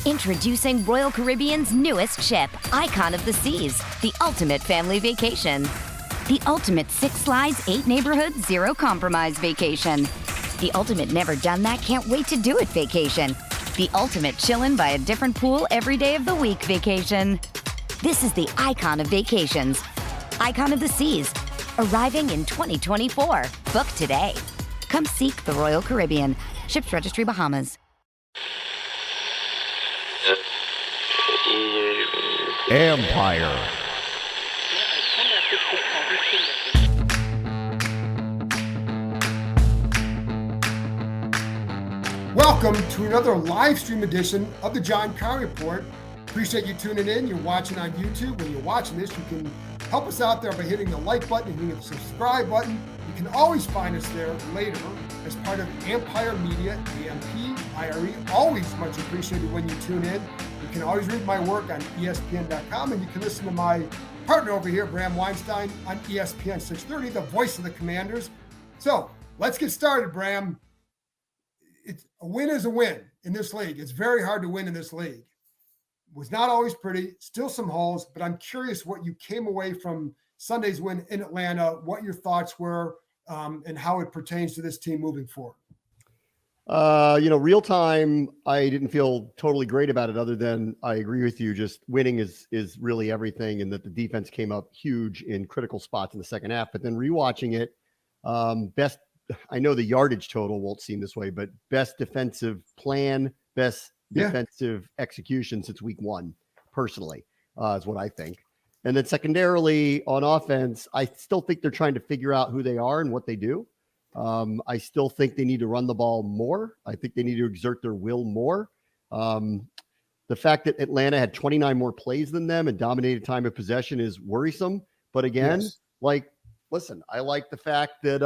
Introducing Royal Caribbean's newest ship, Icon of the Seas, the ultimate family vacation. The ultimate 6 slides, 8 neighborhoods, 0 compromise vacation. The ultimate never done that, can't wait to do it vacation. The ultimate chillin' by a different pool every day of the week vacation. This is the Icon of Vacations. Icon of the Seas, arriving in 2024. Book today. Come seek the Royal Caribbean. Ships Registry, Bahamas. Empire. Welcome to another live stream edition of the John Carr Report. Appreciate you tuning in. You're watching on YouTube. When you're watching this, you can help us out there by hitting the like button and hitting the subscribe button. You can always find us there later as part of Empire Media, A-M-P-I-R-E. Always much appreciated when you tune in. You can always read my work on ESPN.com, and you can listen to my partner over here, Bram Weinstein, on ESPN 630, the voice of the Commanders. So let's get started, Bram. A win is a win in this league. It's very hard to win in this league. It was not always pretty, still some holes, but I'm curious what you came away from Sunday's win in Atlanta, what your thoughts were, and how it pertains to this team moving forward. Real time, I didn't feel totally great about it, other than I agree with you. Just winning is really everything, and that the defense came up huge in critical spots in the second half. But then rewatching it, I know the yardage total won't seem this way, but best defensive plan, best defensive execution since week 1, personally, is what I think. And then secondarily on offense, I still think they're trying to figure out who they are and what they do. I still think they need to run the ball more. I think they need to exert their will more. The fact that Atlanta had 29 more plays than them and dominated time of possession is worrisome. But again, listen, I like the fact that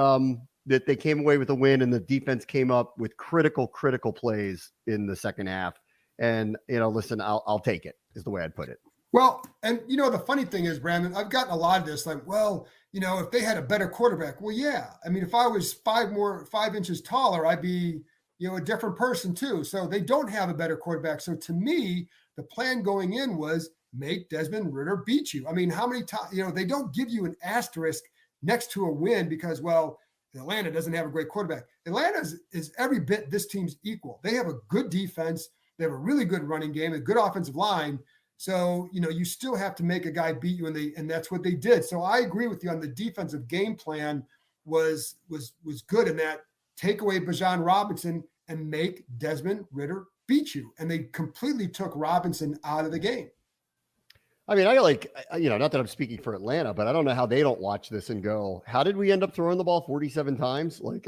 that they came away with a win and the defense came up with critical plays in the second half. And, listen, I'll take it, is the way I'd put it. Well, and the funny thing is, Brandon, I've gotten a lot of this, like, well, if they had a better quarterback, well, yeah. I mean, if I was 5 inches taller, I'd be, a different person too. So they don't have a better quarterback. So to me, the plan going in was make Desmond Ridder beat you. I mean, how many times, they don't give you an asterisk next to a win because, well, Atlanta doesn't have a great quarterback. Atlanta is every bit this team's equal. They have a good defense. They have a really good running game, a good offensive line. So, you still have to make a guy beat you, and that's what they did. So I agree with you on the defensive game plan was good in that. Take away Bijan Robinson and make Desmond Ridder beat you. And they completely took Robinson out of the game. I mean, not that I'm speaking for Atlanta, but I don't know how they don't watch this and go, how did we end up throwing the ball 47 times? Like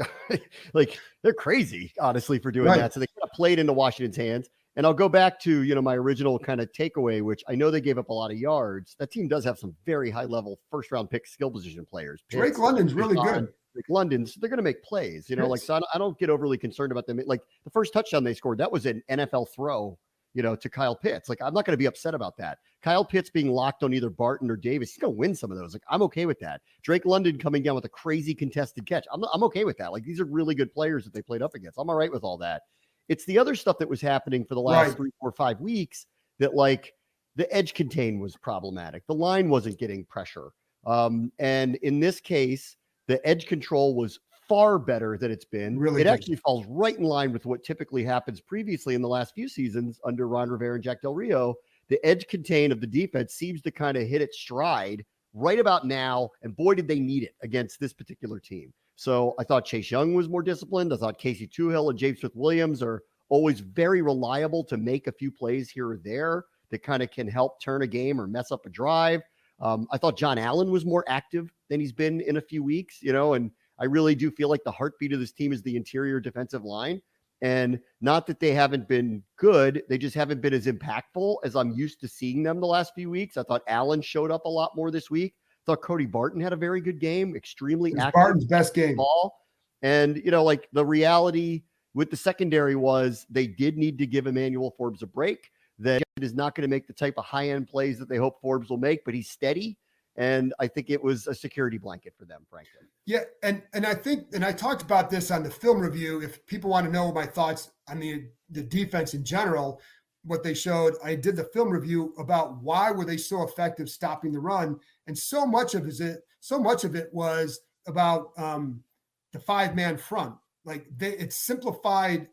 they're crazy, honestly, for doing that. So they kind of played into Washington's hands. And I'll go back to, my original kind of takeaway, which I know they gave up a lot of yards. That team does have some very high level first round pick skill position players. Drake London's really good. Drake London's, they're going to make plays, so I don't get overly concerned about them. Like the first touchdown they scored, that was an NFL throw, to Kyle Pitts. Like, I'm not going to be upset about that. Kyle Pitts being locked on either Barton or Davis, he's going to win some of those. Like, I'm okay with that. Drake London coming down with a crazy contested catch. I'm okay with that. Like, these are really good players that they played up against. I'm all right with all that. It's the other stuff that was happening for the last 3, 4, 5 weeks that, like, the edge contain was problematic. The line wasn't getting pressure. And in this case, the edge control was far better than it's been. It actually falls right in line with what typically happens previously in the last few seasons under Ron Rivera and Jack Del Rio. The edge contain of the defense seems to kind of hit its stride right about now. And boy, did they need it against this particular team. So I thought Chase Young was more disciplined. I thought Casey Tuhill and James Smith-Williams are always very reliable to make a few plays here or there that kind of can help turn a game or mess up a drive. I thought John Allen was more active than he's been in a few weeks, and I really do feel like the heartbeat of this team is the interior defensive line. And not that they haven't been good, they just haven't been as impactful as I'm used to seeing them the last few weeks. I thought Allen showed up a lot more this week. I thought Cody Barton had a very good game, extremely active. Barton's best game. Ball. And, like the reality with the secondary was they did need to give Emmanuel Forbes a break. That is not going to make the type of high-end plays that they hope Forbes will make, but he's steady. And I think it was a security blanket for them, frankly. Yeah, and I think, and I talked about this on the film review, if people want to know my thoughts on the defense in general, what they showed. I did the film review about why were they so effective stopping the run, and so much of it was about the 5-man front. Like it simplified,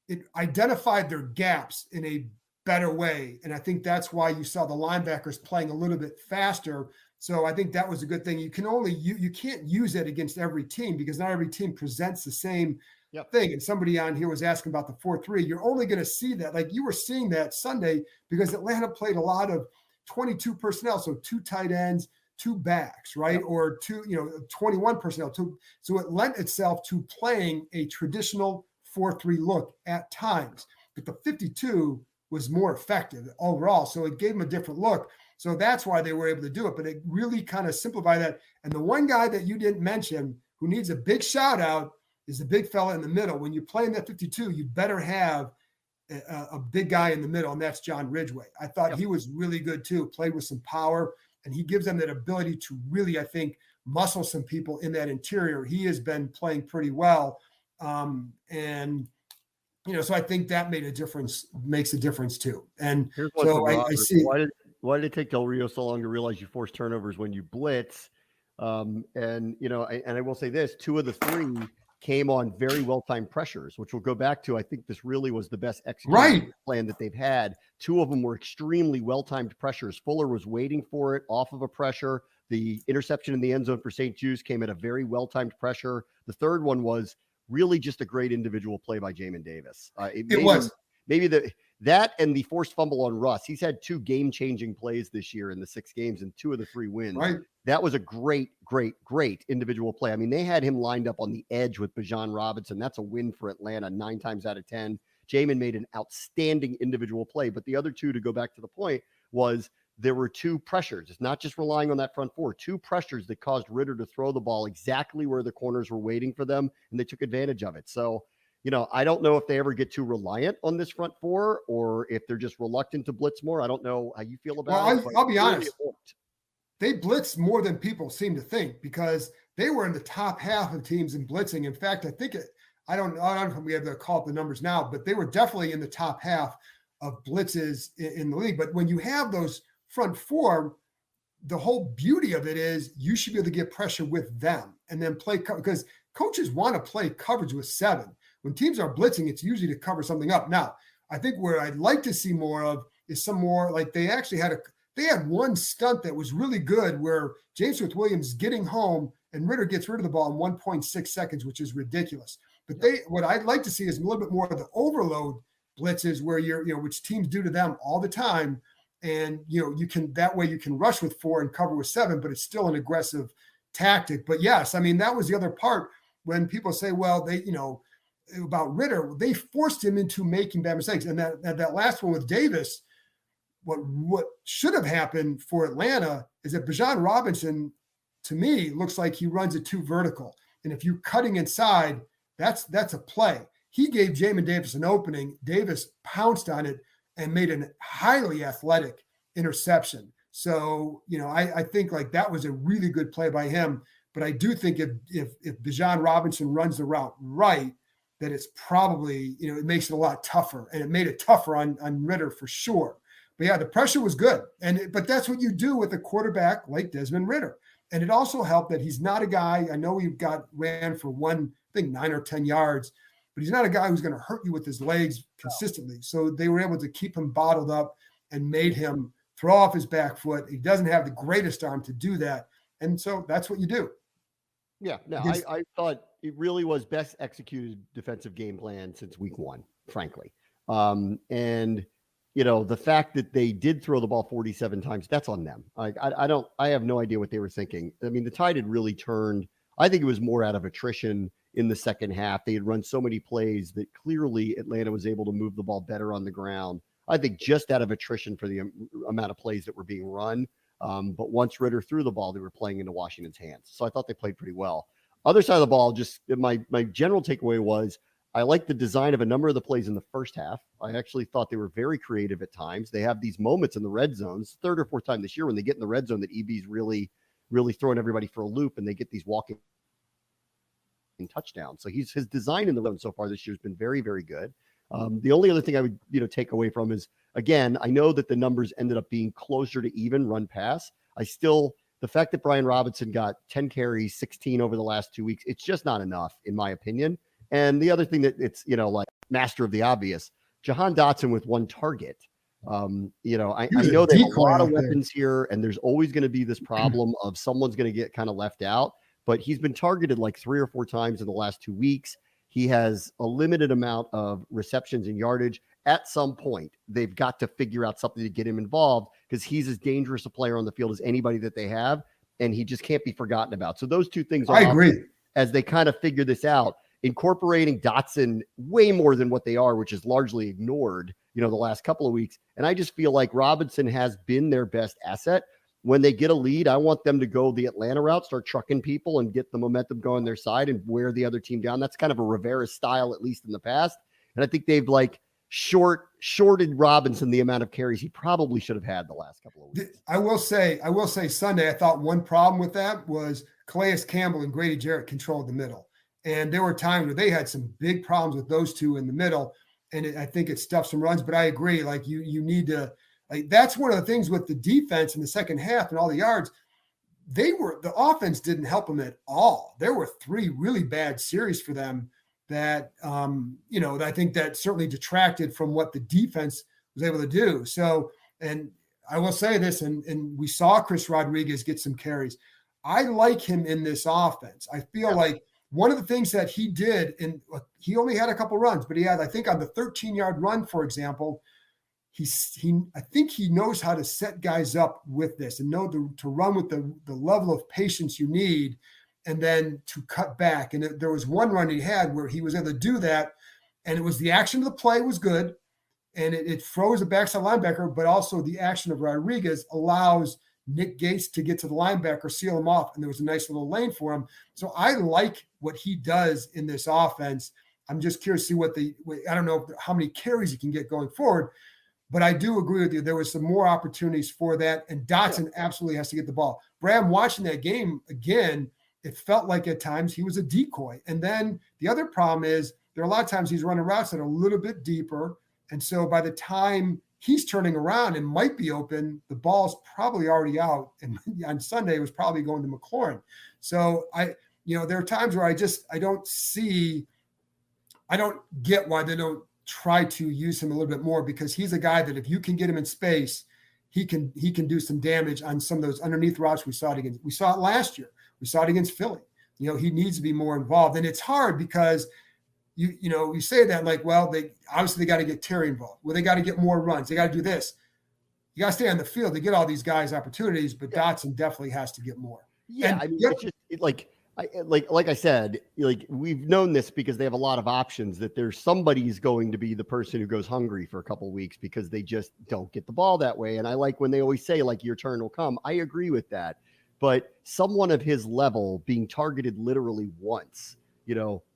it identified their gaps in a better way, and I think that's why you saw the linebackers playing a little bit faster. So I think that was a good thing. You can't use it against every team because not every team presents the same thing. And somebody on here was asking about the 4-3. You're only going to see that, like you were seeing that Sunday, because Atlanta played a lot of 22 personnel. So 2 tight ends, 2 backs, right? Or 21 personnel. So it lent itself to playing a traditional 4-3 look at times. But the 52 was more effective overall. So it gave them a different look. So that's why they were able to do it. But it really kind of simplified that. And the one guy that you didn't mention who needs a big shout out is the big fella in the middle. When you're playing that 52, you better have a big guy in the middle, and that's John Ridgway. I thought he was really good too, played with some power, and he gives them that ability to really, I think, muscle some people in that interior. He has been playing pretty well. So I think that makes a difference too. And so I see. Why did it take Del Rio so long to realize you force turnovers when you blitz? And I will say this, 2 of the 3 came on very well-timed pressures, which will go back to, I think this really was the best execution plan that they've had. 2 of them were extremely well-timed pressures. Fuller was waiting for it off of a pressure. The interception in the end zone for St. Jude's came at a very well-timed pressure. The third one was really just a great individual play by Jamin Davis. Maybe that and the forced fumble on Russ. He's had 2 game-changing plays this year in the 6 games and 2 of the 3 wins. Right. That was a great individual play. I mean, they had him lined up on the edge with Bijan Robinson. That's a win for Atlanta 9 times out of 10. Jamin made an outstanding individual play. But the other 2, to go back to the point, was there were 2 pressures. It's not just relying on that front 4. 2 pressures that caused Ritter to throw the ball exactly where the corners were waiting for them, and they took advantage of it. So, I don't know if they ever get too reliant on this front 4 or if they're just reluctant to blitz more. I don't know how you feel about it. I'll be honest. They blitzed more than people seem to think because they were in the top half of teams in blitzing. In fact, I don't know if we have to call up the numbers now, but they were definitely in the top half of blitzes in the league. But when you have those front 4, the whole beauty of it is you should be able to get pressure with them and then play because coaches want to play coverage with 7. When teams are blitzing, it's usually to cover something up. Now, I think where I'd like to see more of is some more like they actually had one stunt that was really good where James Smith-Williams is getting home and Ritter gets rid of the ball in 1.6 seconds, which is ridiculous. But what I'd like to see is a little bit more of the overload blitzes where which teams do to them all the time. And, you can rush with 4 and cover with 7, but it's still an aggressive tactic. But yes, I mean, that was the other part when people say, well, about Ritter, they forced him into making bad mistakes. And that last one with Davis, what should have happened for Atlanta is that Bijan Robinson, to me, looks like he runs it too vertical. And if you're cutting inside, that's a play. He gave Jamin Davis an opening. Davis pounced on it and made a highly athletic interception. So, I think like that was a really good play by him. But I do think if Bijan Robinson runs the route right, that it's probably, it makes it a lot tougher, and it made it tougher on Ritter for sure. But yeah, the pressure was good. But that's what you do with a quarterback like Desmond Ritter. And it also helped that he's not a guy, I know he ran for 9 or 10 yards, but he's not a guy who's going to hurt you with his legs consistently. So they were able to keep him bottled up and made him throw off his back foot. He doesn't have the greatest arm to do that. And so that's what you do. Yeah, no, I thought it really was best executed defensive game plan since week 1, frankly. And the fact that they did throw the ball 47 times, that's on them. I have no idea what they were thinking. I mean, the tide had really turned. I think it was more out of attrition in the second half. They had run so many plays that clearly Atlanta was able to move the ball better on the ground. I think just out of attrition for the amount of plays that were being run. But once Ritter threw the ball, they were playing into Washington's hands. So I thought they played pretty well. Other side of the ball, just my general takeaway was I like the design of a number of the plays in the first half. I actually thought they were very creative at times. They have these moments in the red zones, 3rd or 4th time this year when they get in the red zone that EB's really, really throwing everybody for a loop, and they get these walking touchdowns. So his design in the zone so far this year has been very, very good. The only other thing I would, take away from is, again, I know that the numbers ended up being closer to even run pass. The fact that Brian Robinson got 10 carries, 16 over the last 2 weeks, it's just not enough, in my opinion. And the other thing that it's, like master of the obvious, Jahan Dotson with 1 target. I know they have a lot of weapons here, and there's always going to be this problem of someone's going to get kind of left out, but he's been targeted like 3 or 4 times in the last 2 weeks. He has a limited amount of receptions and yardage. At some point, they've got to figure out something to get him involved because he's as dangerous a player on the field as anybody that they have, and he just can't be forgotten about. So those 2 things are, I agree, as they kind of figure this out, incorporating Dotson way more than what they are, which is largely ignored, the last couple of weeks. And I just feel like Robinson has been their best asset. When they get a lead, I want them to go the Atlanta route, start trucking people and get the momentum going their side and wear the other team down. That's kind of a Rivera style, at least in the past. And I think they've shorted Robinson the amount of carries he probably should have had the last couple of weeks. I will say Sunday, I thought one problem with that was Calais Campbell and Grady Jarrett controlled the middle. And there were times where they had some big problems with those 2 in the middle. And I think it stuffed some runs, but I agree. Like you need to, that's one of the things with the defense in the second half and all the yards. The offense didn't help them at all. There were 3 really bad series for them that, I think that certainly detracted from what the defense was able to do. So, and I will say this, and we saw Chris Rodriguez get some carries. I like him in this offense. I feel like one of the things that he did, and he only had a couple runs, but he had, I think on the 13-yard run, for example, I think he knows how to set guys up with this and know to run with the level of patience you need and then to cut back. And there was one run he had where he was able to do that, and it was the action of the play was good, and it froze the backside linebacker, but also the action of Rodriguez allows Nick Gates to get to the linebacker, seal him off, and there was a nice little lane for him. So I like what he does in this offense. I'm just curious to see I don't know how many carries he can get going forward, but I do agree with you. There was some more opportunities for that, and Dotson absolutely has to get the ball. Bram, watching that game again, it felt like at times he was a decoy. And then the other problem is there are a lot of times he's running routes that are a little bit deeper, and so by the time he's turning around and might be open, the ball's probably already out. And on Sunday, it was probably going to McLaurin. So there are times where I don't get why they don't try to use him a little bit more, because he's a guy that if you can get him in space, he can do some damage on some of those underneath routes. We saw it last year. We saw it against Philly. He needs to be more involved. And it's hard because you say that like, well, they got to get Terry involved. Well, they got to get more runs. They got to do this. You got to stay on the field to get all these guys opportunities, but Dotson definitely has to get more. Yeah, and, it's just like I said, we've known this because they have a lot of options, that there's somebody's going to be the person who goes hungry for a couple of weeks because they just don't get the ball that way. And I like when they always say your turn will come. I agree with that. But someone of his level being targeted literally once,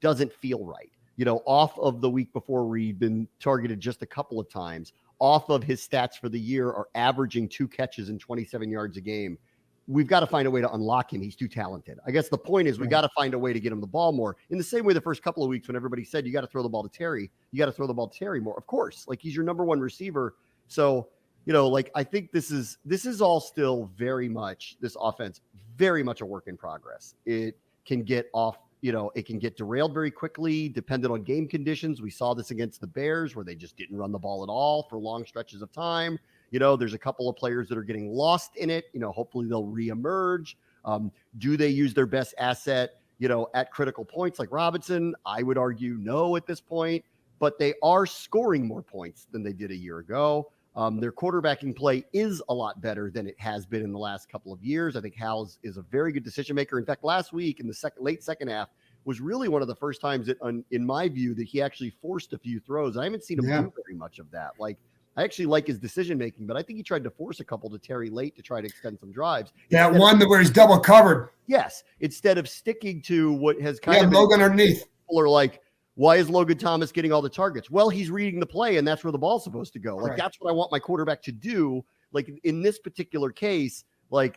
doesn't feel right. Off of the week before where he'd been targeted just a couple of times, off of his stats for the year are averaging 2 catches and 27 yards a game. We've got to find a way to unlock him. He's too talented. I guess the point is we got to find a way to get him the ball more. In the same way the first couple of weeks when everybody said you got to throw the ball to Terry, more. Of course, he's your number one receiver. So, I think this is all still very much, this offense, very much a work in progress. It can get off, it can get derailed very quickly, dependent on game conditions. We saw this against the Bears where they just didn't run the ball at all for long stretches of time. There's a couple of players that are getting lost in it. Hopefully they'll reemerge. Do they use their best asset, at critical points like Robinson? I would argue no at this point, but they are scoring more points than they did a year ago. Their quarterbacking play is a lot better than it has been in the last couple of years. I think Hal is a very good decision maker. In fact, last week in the late second half was really one of the first times that, in my view, that he actually forced a few throws. I haven't seen him do very much of that. I actually like his decision making, but I think he tried to force a couple to Terry late to try to extend some drives. That one where he's double covered. Yes, instead of sticking to what has kind of Logan underneath. People are like, why is Logan Thomas getting all the targets? Well, he's reading the play, and that's where the ball's supposed to go. That's what I want my quarterback to do. In this particular case,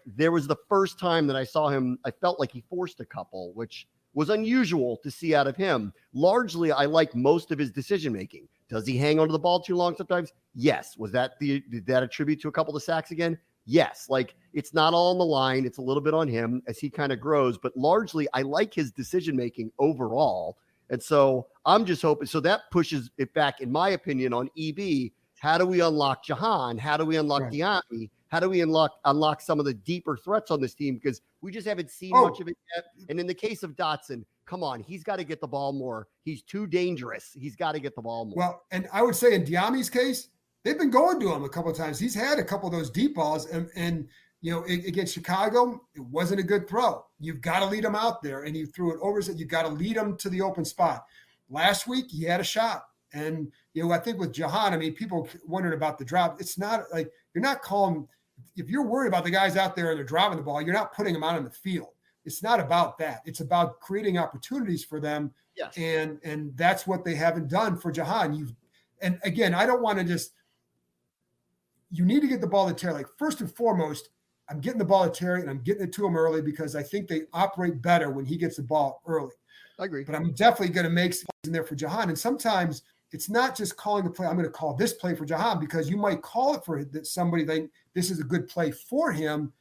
there was the first time that I saw him, I felt like he forced a couple, which was unusual to see out of him. Largely, I like most of his decision-making. Does he hang onto the ball too long sometimes? Yes. Did that attribute to a couple of sacks again? Yes. Like, it's not all on the line. It's a little bit on him as he kind of grows, but largely I like his decision-making overall. And so I'm just hoping, so that pushes it back, in my opinion, on EB. How do we unlock Jahan? How do we unlock Diami? How do we unlock some of the deeper threats on this team? Because we just haven't seen much of it yet. And in the case of Dotson, come on, he's got to get the ball more. He's too dangerous. He's got to get the ball more. Well, and I would say in Diami's case, they've been going to him a couple of times. He's had a couple of those deep balls, and against Chicago, it wasn't a good throw. You've got to lead him out there, and you threw it over. You've got to lead him to the open spot. Last week, he had a shot. And, I think with Jahan, people wondered about the drop. It's not like you're not calling – if you're worried about the guys out there and they're driving the ball, you're not putting them out on the field. It's not about that. It's about creating opportunities for them. Yes. And that's what they haven't done for Jahan. And again, I don't want to just – you need to get the ball to Terry. Like, first and foremost, I'm getting the ball to Terry and I'm getting it to him early because I think they operate better when he gets the ball early. I agree. But I'm definitely going to make some plays in there for Jahan. And sometimes it's not just calling the play. I'm going to call this play for Jahan because you might call it for that somebody think this is a good play for him.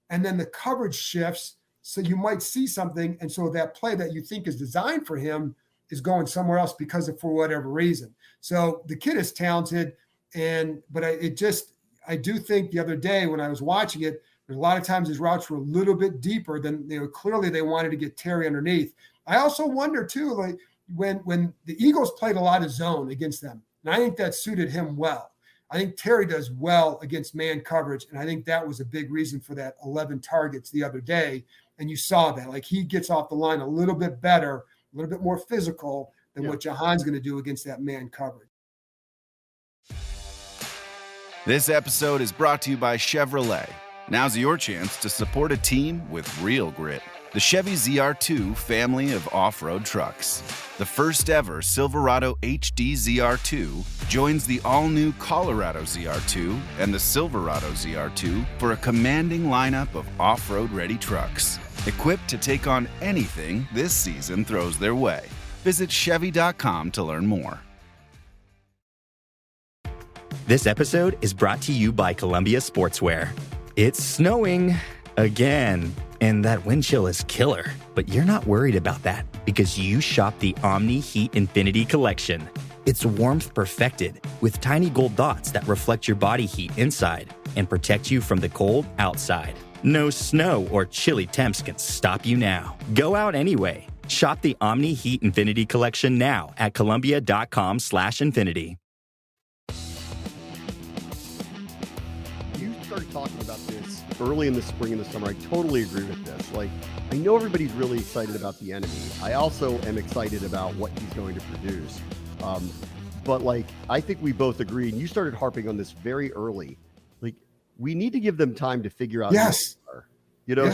And then the coverage shifts. So you might see something. And so that play that you think is designed for him is going somewhere else because of, for whatever reason. So the kid is talented. But I do think the other day when I was watching it, there's a lot of times his routes were a little bit deeper than clearly they wanted to get Terry underneath. I also wonder too, like when the Eagles played a lot of zone against them, and I think that suited him well. I think Terry does well against man coverage, and I think that was a big reason for that 11 targets the other day. And you saw that, like, he gets off the line a little bit better, a little bit more physical than what Jahan's going to do against that man coverage. This episode is brought to you by Chevrolet. Now's your chance to support a team with real grit. The Chevy ZR2 family of off-road trucks. The first ever Silverado HD ZR2 joins the all-new Colorado ZR2 and the Silverado ZR2 for a commanding lineup of off-road ready trucks, equipped to take on anything this season throws their way. Visit Chevy.com to learn more. This episode is brought to you by Columbia Sportswear. It's snowing again, and that wind chill is killer. But you're not worried about that because you shop the Omni Heat Infinity Collection. It's warmth perfected with tiny gold dots that reflect your body heat inside and protect you from the cold outside. No snow or chilly temps can stop you now. Go out anyway. Shop the Omni Heat Infinity Collection now at Columbia.com/infinity. Talking about this early in the spring and the summer. I totally agree with this. Like, I know everybody's really excited about the enemy. I also am excited about what he's going to produce. But like, I think we both agree, and you started harping on this very early. Like, we need to give them time to figure out. Yes.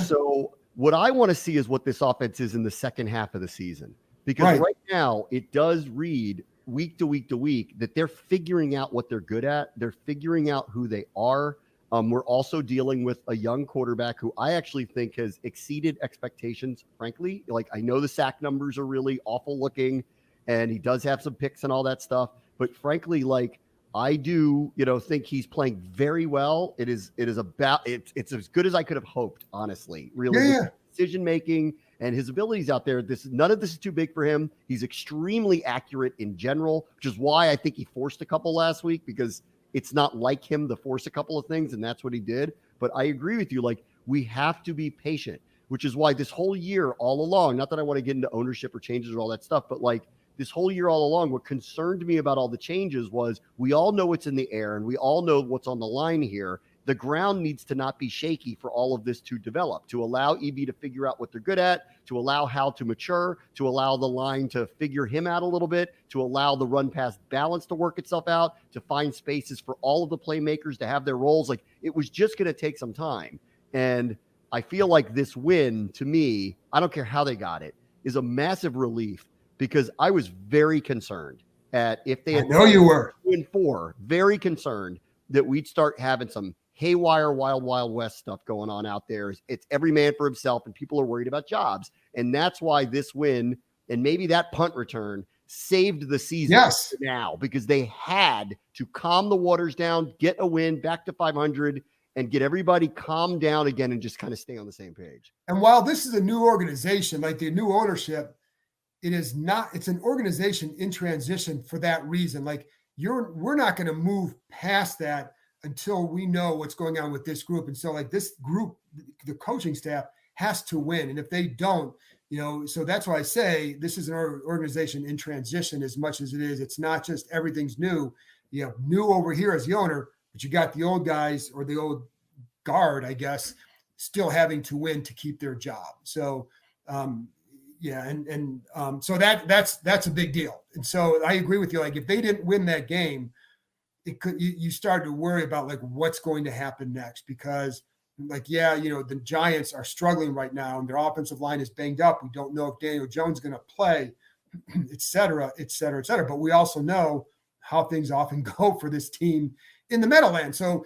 So what I want to see is what this offense is in the second half of the season, because right now it does read week to week to week that they're figuring out what they're good at. They're figuring out who they are. We're also dealing with a young quarterback who I actually think has exceeded expectations, frankly. Like, I know the sack numbers are really awful looking, and he does have some picks and all that stuff. But frankly, like, I do, think he's playing very well. It's as good as I could have hoped, honestly, really. Yeah. Decision-making and his abilities out there. None of this is too big for him. He's extremely accurate in general, which is why I think he forced a couple last week, because it's not like him to force a couple of things, and that's what he did. But I agree with you. Like, we have to be patient, which is why this whole year all along, not that I want to get into ownership or changes or all that stuff, but like this whole year all along, what concerned me about all the changes was we all know what's in the air and we all know what's on the line here. The ground needs to not be shaky for all of this to develop, to allow EB to figure out what they're good at, to allow Hal to mature, to allow the line to figure him out a little bit, to allow the run pass balance to work itself out, to find spaces for all of the playmakers to have their roles. Like, it was just going to take some time. And I feel like this win, to me, I don't care how they got it, is a massive relief, because I was very concerned at if they had 2-4, very concerned that we'd start having some haywire, wild west stuff going on out there. It's every man for himself, and people are worried about jobs. And that's why this win, and maybe that punt return, saved the season Yes. now, because they had to calm the waters down, get a win back to 500, and get everybody calmed down again and just kind of stay on the same page. And while this is a new organization, like the new ownership, it's an organization in transition for that reason. Like we're not going to move past that until we know what's going on with this group. And so like this group, the coaching staff has to win. And if they don't, so that's why I say this is an organization in transition as much as it is. It's not just everything's new. You have new over here as the owner, but you got the old guys or the old guard, I guess, still having to win to keep their job. So, so that's a big deal. And so I agree with you. Like if they didn't win that game, you started to worry about like what's going to happen next, because like, the Giants are struggling right now and their offensive line is banged up. We don't know if Daniel Jones is going to play, et cetera, et cetera, et cetera. But we also know how things often go for this team in the Meadowlands. So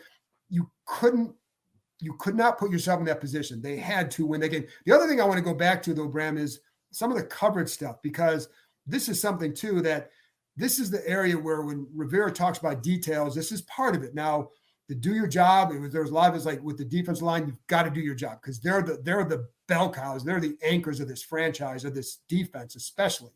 you could not put yourself in that position. They had to win that game. The other thing I want to go back to though, Bram, is some of the coverage stuff, because this is something too, that this is the area where when Rivera talks about details, this is part of it. Now, to do your job, there's a lot of it's like with the defensive line, you've got to do your job because they're the bell cows, they're the anchors of this franchise, of this defense especially.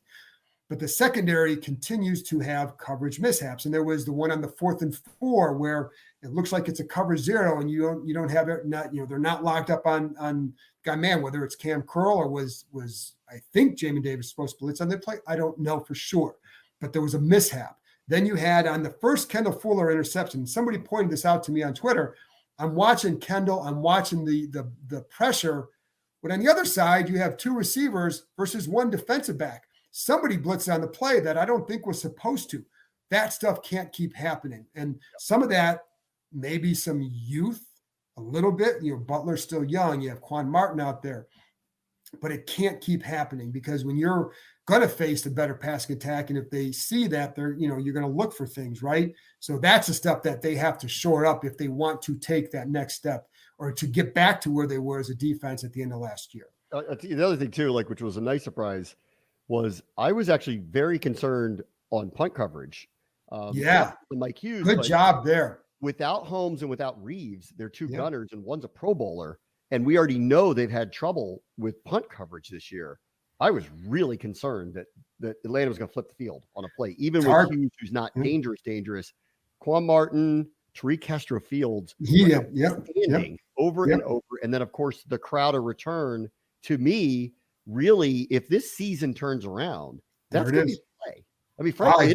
But the secondary continues to have coverage mishaps. And there was the one on the 4th and 4 where it looks like it's a cover 0 and you don't have it, they're not locked up on guy man, whether it's Cam Curl or was I think Jamin Davis supposed to blitz on the play. I don't know for sure, but there was a mishap. Then you had on the first Kendall Fuller interception, somebody pointed this out to me on Twitter. I'm watching Kendall, I'm watching the pressure, but on the other side, you have 2 receivers versus 1 defensive back. Somebody blitzed on the play that I don't think was supposed to. That stuff can't keep happening. And some of that, maybe some youth, a little bit. Butler's still young. You have Quan Martin out there. But it can't keep happening, because when you're going to face a better passing attack, and if they see that, you're going to look for things, right? So that's the stuff that they have to shore up if they want to take that next step or to get back to where they were as a defense at the end of last year. The other thing too, which was a nice surprise, was I was actually very concerned on punt coverage. Mike Hughes. Good job there. Without Holmes and without Reeves, they're 2 gunners and one's a Pro Bowler. And we already know they've had trouble with punt coverage this year. I was really concerned that Atlanta was going to flip the field on a play, even with Hughes, who's not dangerous. Quan Martin, Tariq Castro-Fields, over and over. And then, of course, the Crowder return. To me, really, if this season turns around, that's going to be the play. I mean, frankly,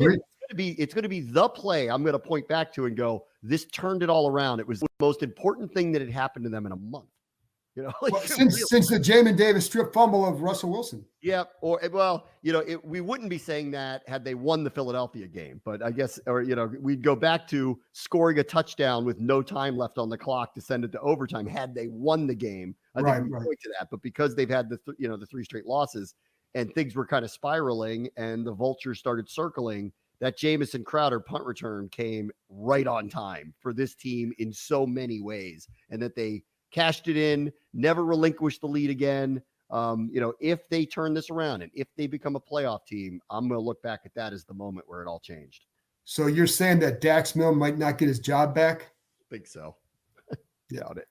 it's going to be the play I'm going to point back to and go, this turned it all around. It was the most important thing that had happened to them in a month. Since the Jamin Davis strip fumble of Russell Wilson. Yeah. We wouldn't be saying that had they won the Philadelphia game, but I guess, we'd go back to scoring a touchdown with no time left on the clock to send it to overtime had they won the game. I think we point to that, but because they've had the 3 straight losses and things were kind of spiraling and the vultures started circling, that Jamison Crowder punt return came right on time for this team in so many ways, and that they cashed it in, never relinquished the lead again. If they turn this around and if they become a playoff team, I'm going to look back at that as the moment where it all changed. So you're saying that Dax Milne might not get his job back? I think so. Doubt it.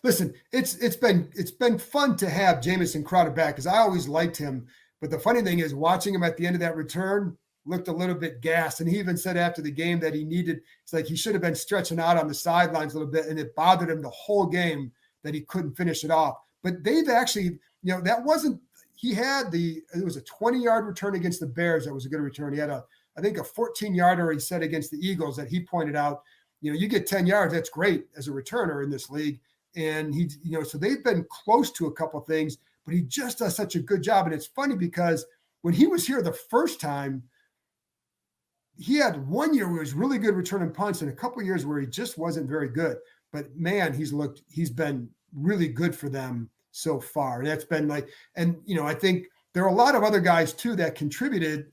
Listen, it's been fun to have Jamison Crowder back because I always liked him. But the funny thing is, watching him at the end of that return looked a little bit gassed. And he even said after the game that it's like he should have been stretching out on the sidelines a little bit, and it bothered him the whole game that he couldn't finish it off. But they've actually, that wasn't, it was a 20-yard return against the Bears. That was a good return. He had I think a 14-yarder he said against the Eagles that he pointed out, you get 10 yards, that's great as a returner in this league. And so they've been close to a couple of things, but he just does such a good job. And it's funny because when he was here the first time, he had 1 year where he was really good returning punts and a couple of years where he just wasn't very good. But man, he's been really good for them so far. And that's been I think there are a lot of other guys too that contributed.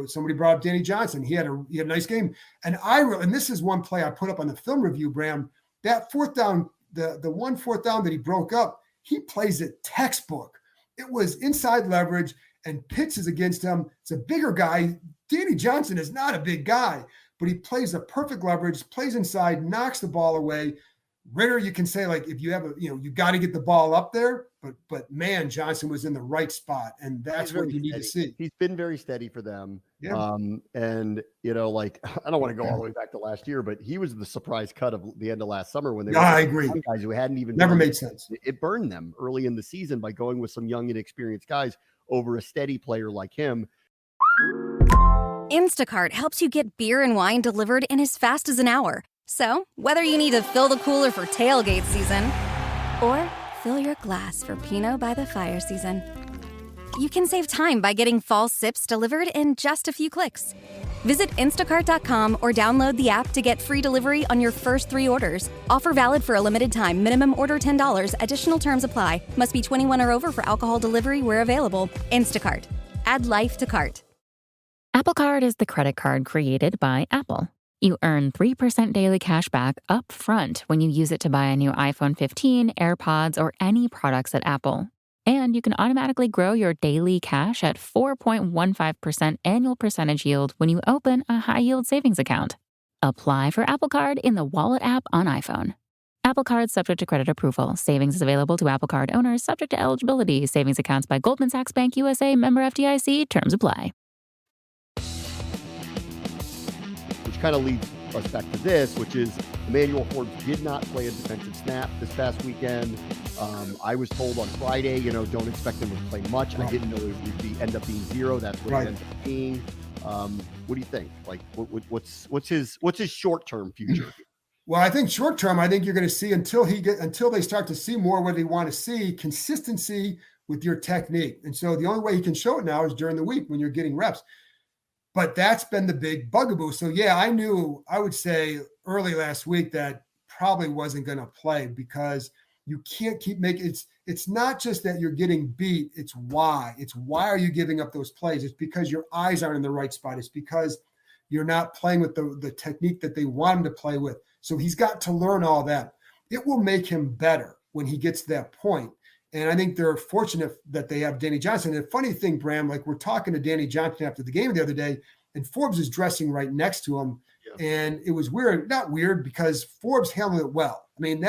Somebody brought up Danny Johnson. He had a nice game. And and this is one play I put up on the film review, Bram, that 4th down, the 1 4th down that he broke up, he plays it textbook. It was inside leverage. and Pitts is against him. It's a bigger guy. Danny Johnson is not a big guy, but he plays a perfect leverage, plays inside, knocks the ball away. Ritter, you can say, like, if you have you got to get the ball up there, but man, Johnson was in the right spot, and that's what you need to see. He's been very steady for them. Yeah. And like, I don't want to go all the way back to last year, but he was the surprise cut of the end of last summer when they I agree. Guys who hadn't even never made sense. It burned them early in the season by going with some young, inexperienced guys over a steady player like him. Instacart helps you get beer and wine delivered in as fast as an hour. So, whether you need to fill the cooler for tailgate season or fill your glass for Pinot by the fire season, you can save time by getting fall sips delivered in just a few clicks. Visit instacart.com or download the app to get free delivery on your first 3 orders. Offer valid for a limited time. Minimum order $10. Additional terms apply. Must be 21 or over for alcohol delivery where available. Instacart. Add life to cart. Apple Card is the credit card created by Apple. You earn 3% daily cash back up front when you use it to buy a new iPhone 15, AirPods, or any products at Apple. And you can automatically grow your daily cash at 4.15% annual percentage yield when you open a high-yield savings account. Apply for Apple Card in the Wallet app on iPhone. Apple Card subject to credit approval. Savings is available to Apple Card owners subject to eligibility. Savings accounts by Goldman Sachs Bank USA, member FDIC. Terms apply. Which kind of leads us back to this, which is Emmanuel Forbes did not play a defensive snap this past weekend. I was told on Friday, don't expect him to play much. I didn't know it would end up being 0. That's what it ended up being. What do you think? Like, what's his short-term future? Well, I think short-term, I think you're going to see until they start to see more what they want to see, consistency with your technique. And so the only way he can show it now is during the week when you're getting reps. But that's been the big bugaboo. So, yeah, I would say early last week that probably wasn't going to play because you can't keep making it's not just that you're getting beat. It's why are you giving up those plays? It's because your eyes aren't in the right spot. It's because you're not playing with the technique that they want him to play with. So he's got to learn all that. It will make him better when he gets to that point. And I think they're fortunate that they have Danny Johnson. And the funny thing, Bram, like we're talking to Danny Johnson after the game the other day, and Forbes is dressing right next to him. Yeah. And it was weird, not weird, because Forbes handled it well. I mean,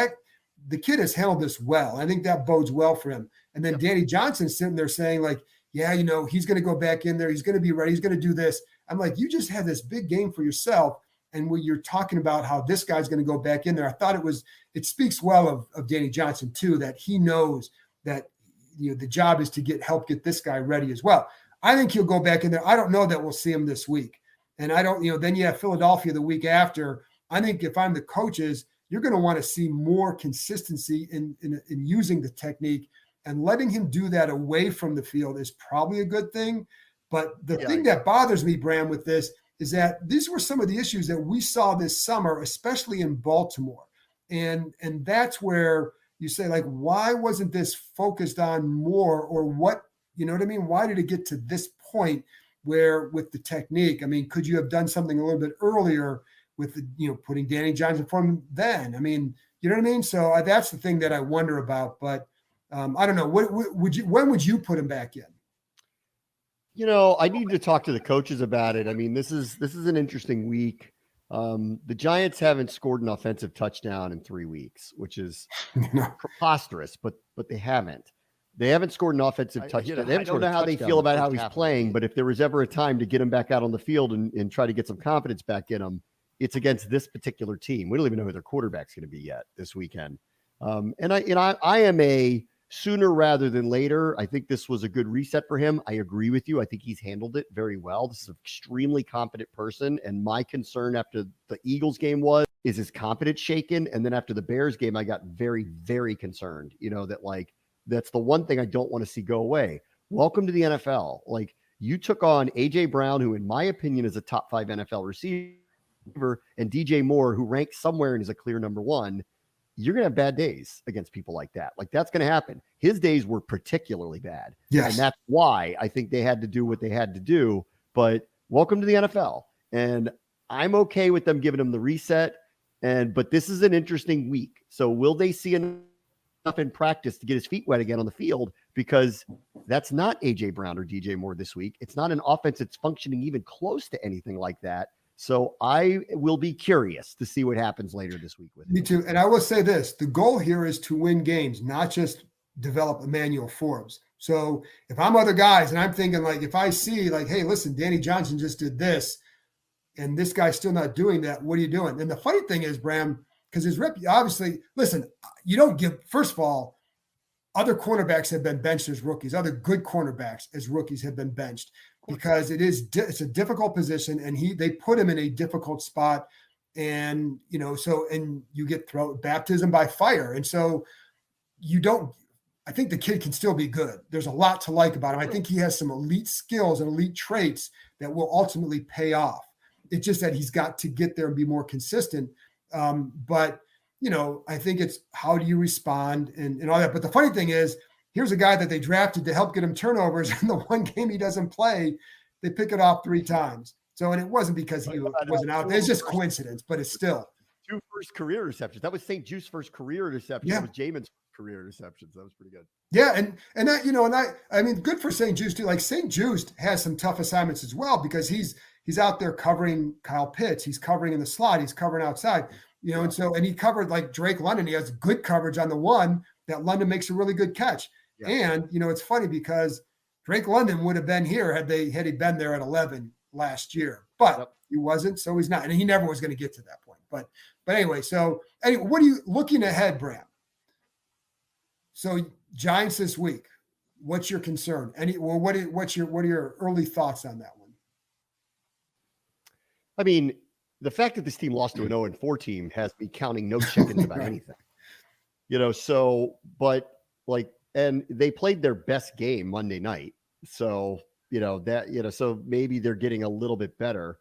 the kid has handled this well. I think that bodes well for him. And then Danny Johnson's sitting there saying, like, yeah, he's going to go back in there. He's going to be ready. He's going to do this. I'm like, you just had this big game for yourself. And when you're talking about how this guy's going to go back in there, I thought it speaks well of Danny Johnson too, that he knows that the job is to help get this guy ready as well. I think he'll go back in there. I don't know that we'll see him this week. And I don't, then you have Philadelphia the week after. I think if I'm the coaches, you're going to want to see more consistency in using the technique, and letting him do that away from the field is probably a good thing. But the thing that bothers me, Bram, with this is that these were some of the issues that we saw this summer, especially in Baltimore. And that's where you say, like, why wasn't this focused on more, or what, you know what I mean? Why did it get to this point where with the technique? I mean, could you have done something a little bit earlier with putting Danny Johnson for him then? I mean, you know what I mean? So that's the thing that I wonder about, but I don't know. When would you put him back in? I need to talk to the coaches about it. I mean, this is an interesting week. The Giants haven't scored an offensive touchdown in 3 weeks, which is preposterous, but they haven't. They haven't scored an offensive touchdown. I don't know how they feel about how he's playing, but if there was ever a time to get him back out on the field and try to get some confidence back in him, it's against this particular team. We don't even know who their quarterback's going to be yet this weekend. And I am a sooner rather than later. I think this was a good reset for him. I agree with you. I think he's handled it very well. This is an extremely competent person. And my concern after the Eagles game is his confidence shaken. And then after the Bears game, I got very, very concerned, that's the one thing I don't want to see go away. Welcome to the NFL. Like, you took on A.J. Brown, who in my opinion is a top 5 NFL receiver, and DJ Moore, who ranks somewhere and is a clear number 1. You're going to have bad days against people like that. Like, that's going to happen. His days were particularly bad. Yes. And that's why I think they had to do what they had to do. But welcome to the NFL. And I'm okay with them giving him the reset. But this is an interesting week. So will they see another in practice to get his feet wet again on the field, because that's not A.J. Brown or DJ Moore this week. It's not an offense that's functioning even close to anything like that. So I will be curious to see what happens later this week with him. Me too. And I will say this, the goal here is to win games, not just develop Emmanuel Forbes. So if I'm other guys and I'm thinking, like, if I see like, hey, listen, Danny Johnson just did this and this guy's still not doing that, what are you doing? And the funny thing is, Bram, because his rep, obviously, listen, you don't give, first of all, other cornerbacks have been benched as rookies. Other good cornerbacks as rookies have been benched because it's a difficult position, and they put him in a difficult spot, and and you get baptism by fire, and so you don't. I think the kid can still be good. There's a lot to like about him. I think he has some elite skills and elite traits that will ultimately pay off. It's just that he's got to get there and be more consistent. But I think it's how do you respond and all that. But the funny thing is, here's a guy that they drafted to help get him turnovers. And the one game he doesn't play, they pick it off 3 times. So, and it wasn't because he wasn't out. It's just coincidence, but it's still. 2 first career receptions. That was St. Juste's first career interception. Yeah. That was Jamin's career interceptions. That was pretty good. Yeah. And that, I mean, good for St. Juste too. Like St. Juste has some tough assignments as well, because he's out there covering Kyle Pitts. He's covering in the slot. He's covering outside, and he covered like Drake London. He has good coverage on the one that London makes a really good catch. Yeah. And, it's funny because Drake London would have been here had he been there at 11 last year, but he wasn't. So he's not, and he never was going to get to that point. But anyway, what are you looking ahead, Bram? So Giants this week, what's your concern? What are your early thoughts on that one? I mean, the fact that this team lost to an 0-4 team has me counting no chickens about anything. And they played their best game Monday night. So, so maybe they're getting a little bit better.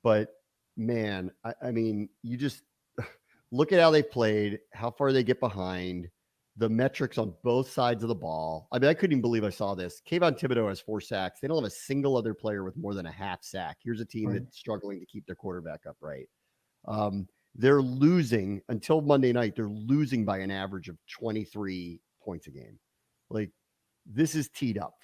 But man, I mean, you just look at how they played, how far they get behind, the metrics on both sides of the ball. I mean, I couldn't even believe I saw this. Kayvon Thibodeau has 4 sacks. They don't have a single other player with more than a half sack. Here's a team that's struggling to keep their quarterback upright. They're losing until Monday night. They're losing by an average of 23 points a game. Like, this is teed up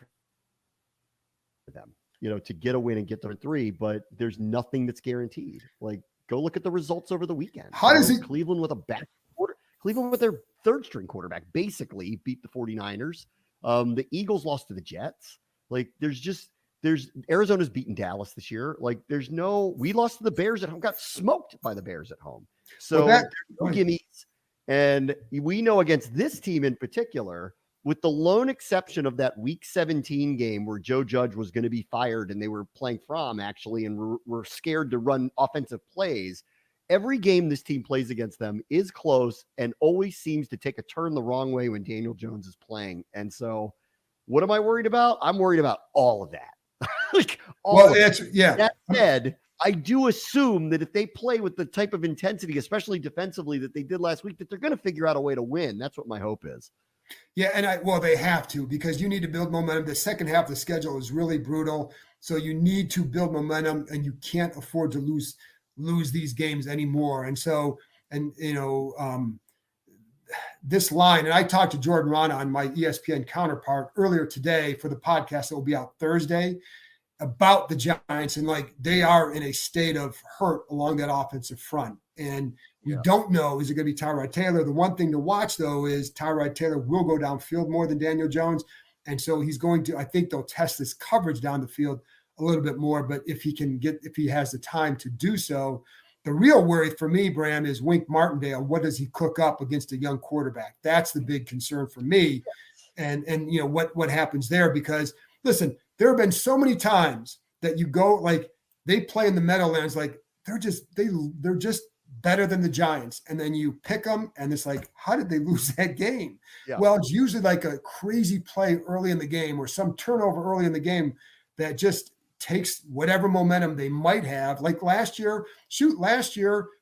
for them, to get a win and get to 3, but there's nothing that's guaranteed. Like, go look at the results over the weekend. How does it Cleveland with a back quarter, Cleveland with their 3rd string quarterback basically beat the 49ers. The Eagles lost to the Jets. Like, there's Arizona's beaten Dallas this year. Like, we lost to the Bears at home, got smoked by the Bears at home. So there's no gimmies. And we know against this team in particular, with the lone exception of that week 17 game where Joe Judge was going to be fired and they were playing from actually, and were scared to run offensive plays. Every game this team plays against them is close and always seems to take a turn the wrong way when Daniel Jones is playing. And so what am I worried about? I'm worried about all of that. That said, I do assume that if they play with the type of intensity, especially defensively, that they did last week, that they're going to figure out a way to win. That's what my hope is. Yeah, and they have to, because you need to build momentum. The second half of the schedule is really brutal, so you need to build momentum, and you can't afford to lose these games anymore. And so, this line, and I talked to Jordan Rana on my ESPN counterpart earlier today for the podcast that will be out Thursday about the Giants, and like they are in a state of hurt along that offensive front. And you don't know, is it going to be Tyrod Taylor? The one thing to watch, though, is Tyrod Taylor will go downfield more than Daniel Jones. And so he's going to, I think they'll test this coverage down the field a little bit more. But if he has the time to do so, the real worry for me, Bram, is Wink Martindale. What does he cook up against a young quarterback? That's the big concern for me. And what happens there? Because listen, there have been so many times that you go, like, they play in the Meadowlands, like they're just better than the Giants. And then you pick them and it's like, how did they lose that game? Yeah. Well, it's usually like a crazy play early in the game or some turnover early in the game that just takes whatever momentum they might have. Like last year,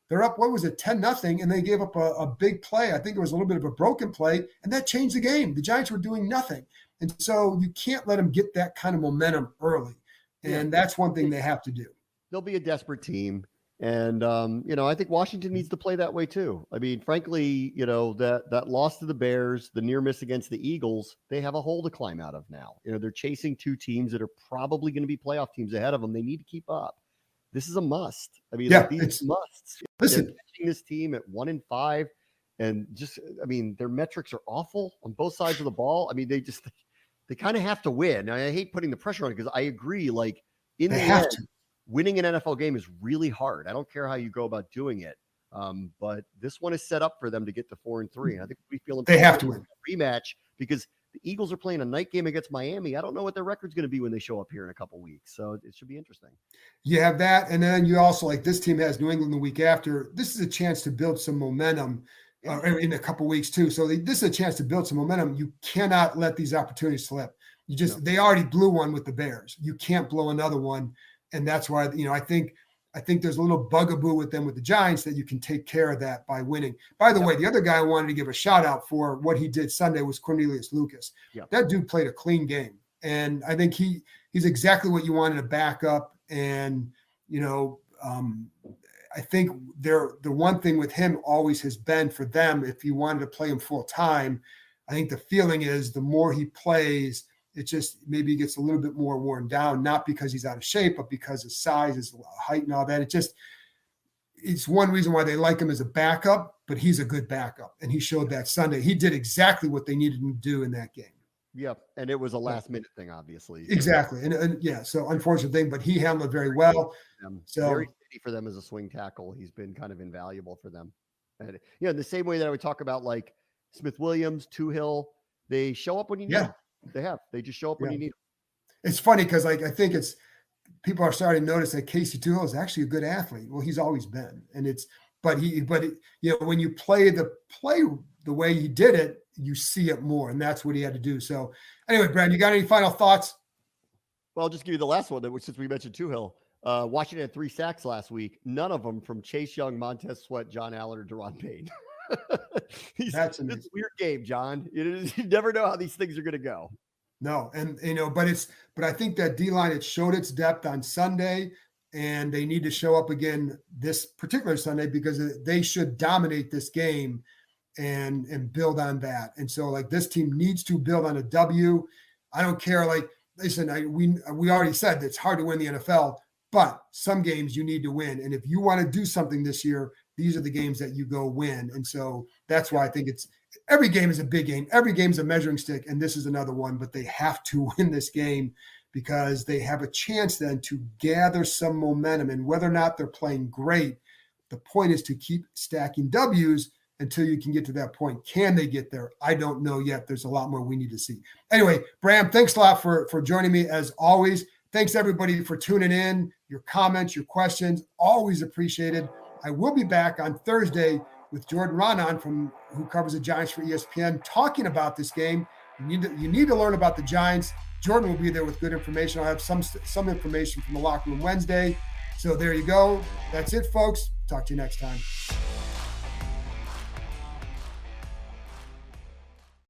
they're up, 10-0, and they gave up a big play. I think it was a little bit of a broken play, and that changed the game. The Giants were doing nothing. And so you can't let them get that kind of momentum early. And that's one thing they have to do. They'll be a desperate team. And, I think Washington needs to play that way too. I mean, frankly, that loss to the Bears, the near miss against the Eagles, they have a hole to climb out of now. They're chasing two teams that are probably going to be playoff teams ahead of them. They need to keep up. This is a must. I mean, these musts. Listen, they're catching this team at 1-5, and their metrics are awful on both sides of the ball. I mean, they kind of have to win. I hate putting the pressure on it because I agree. Like in the end, winning an NFL game is really hard. I don't care how you go about doing it. But this one is set up for them to get to 4-3. And I think we feel they have to win a rematch because the Eagles are playing a night game against Miami. I don't know what their record's going to be when they show up here in a couple weeks. So it should be interesting. You have that. And then you also, like, this team has New England the week after. This is a chance to build some momentum in a couple weeks too. So this is a chance to build some momentum. You cannot let these opportunities slip. They already blew one with the Bears. You can't blow another one. And that's why, I think there's a little bugaboo with them with the Giants that you can take care of that by winning. By the way, the other guy I wanted to give a shout out for what he did Sunday was Cornelius Lucas. That dude played a clean game. And I think he's exactly what you wanted to back up. And, I think the one thing with him always has been for them, if you wanted to play him full time, I think the feeling is the more he plays, it just maybe gets a little bit more worn down, not because he's out of shape, but because his size, his height and all that. It's one reason why they like him as a backup, but he's a good backup. And he showed that Sunday. He did exactly what they needed him to do in that game. Yep. And it was a last minute thing, obviously. Exactly. And so unfortunate thing, but he handled it very well. So very steady for them as a swing tackle. He's been kind of invaluable for them. And in the same way that I would talk about like Smith Williams, Tuhill, they show up when you need them. They just show up when you need them. It's funny because I think people are starting to notice that Casey Tuhill is actually a good athlete. Well, he's always been, and but when you play the way he did it, you see it more, and that's what he had to do. So anyway, Brad, you got any final thoughts? Well, I'll just give you the last one, since we mentioned Tuhill. Washington had 3 sacks last week. None of them from Chase Young, Montez Sweat, John Allen, or Deron Payne. It's a weird game, John. You never know how these things are going to go. No, and but I think that D-line, it showed its depth on Sunday, and they need to show up again this particular Sunday because they should dominate this game and build on that. And so, like, this team needs to build on a W. I don't care. Like, listen, we already said that it's hard to win the NFL, but some games you need to win. And if you want to do something this year, these are the games that you go win. And so that's why I think every game is a big game. Every game is a measuring stick, and this is another one, but they have to win this game because they have a chance then to gather some momentum. And whether or not they're playing great, the point is to keep stacking W's until you can get to that point. Can they get there? I don't know yet. There's a lot more we need to see. Anyway, Bram, thanks a lot for joining me as always. Thanks everybody for tuning in. Your comments, your questions, always appreciated. I will be back on Thursday with Jordan Ronan who covers the Giants for ESPN, talking about this game. You need to learn about the Giants. Jordan will be there with good information. I'll have some information from the locker room Wednesday. So there you go. That's it, folks. Talk to you next time.